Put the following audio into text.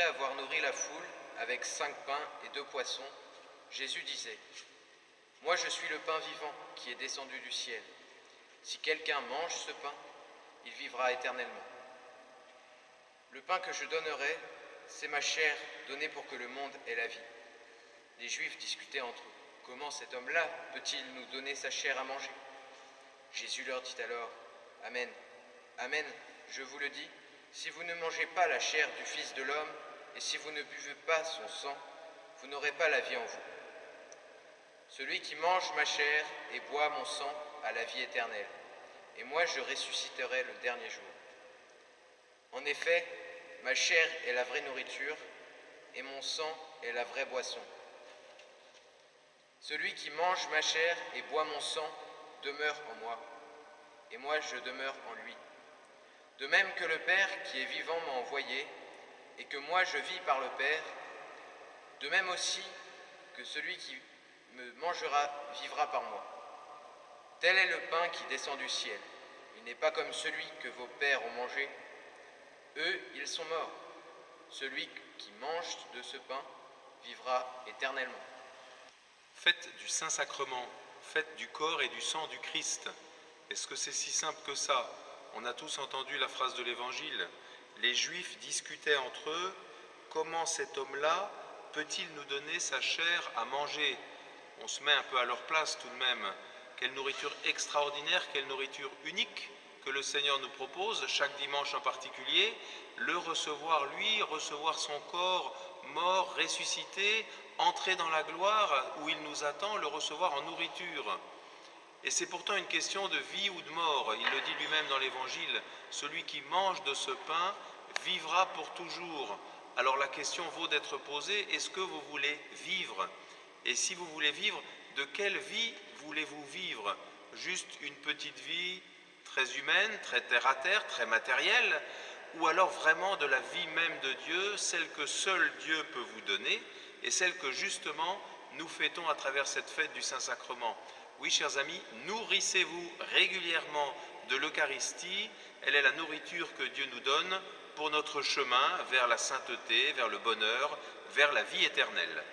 Après avoir nourri la foule avec 5 pains et 2 poissons, Jésus disait : « Moi je suis le pain vivant qui est descendu du ciel. Si quelqu'un mange ce pain, il vivra éternellement. Le pain que je donnerai, c'est ma chair donnée pour que le monde ait la vie. » Les Juifs discutaient entre eux : « Comment cet homme-là peut-il nous donner sa chair à manger ?» Jésus leur dit alors : « Amen, amen, je vous le dis, si vous ne mangez pas la chair du Fils de l'homme et si vous ne buvez pas son sang, vous n'aurez pas la vie en vous. Celui qui mange ma chair et boit mon sang a la vie éternelle, et moi je ressusciterai le dernier jour. En effet, ma chair est la vraie nourriture, et mon sang est la vraie boisson. Celui qui mange ma chair et boit mon sang demeure en moi, et moi je demeure en lui. De même que le Père qui est vivant m'a envoyé, et que moi je vis par le Père, de même aussi que celui qui me mangera vivra par moi. Tel est le pain qui descend du ciel. Il n'est pas comme celui que vos pères ont mangé. Eux, ils sont morts. Celui qui mange de ce pain vivra éternellement. » Fête du Saint-Sacrement, fête du corps et du sang du Christ. Est-ce que c'est si simple que ça ? On a tous entendu la phrase de l'Évangile. Les Juifs discutaient entre eux : comment cet homme-là peut-il nous donner sa chair à manger ? On se met un peu à leur place tout de même. Quelle nourriture extraordinaire, quelle nourriture unique que le Seigneur nous propose, chaque dimanche en particulier, le recevoir lui, recevoir son corps mort, ressuscité, entrer dans la gloire où il nous attend, le recevoir en nourriture. Et c'est pourtant une question de vie ou de mort. Il le dit lui-même dans l'Évangile, celui qui mange de ce pain vivra pour toujours. Alors la question vaut d'être posée, est-ce que vous voulez vivre ? Et si vous voulez vivre, de quelle vie voulez-vous vivre ? Juste une petite vie très humaine, très terre-à-terre, très matérielle, ou alors vraiment de la vie même de Dieu, celle que seul Dieu peut vous donner, et celle que justement nous fêtons à travers cette fête du Saint-Sacrement. Oui, chers amis, nourrissez-vous régulièrement de l'Eucharistie, elle est la nourriture que Dieu nous donne pour notre chemin vers la sainteté, vers le bonheur, vers la vie éternelle.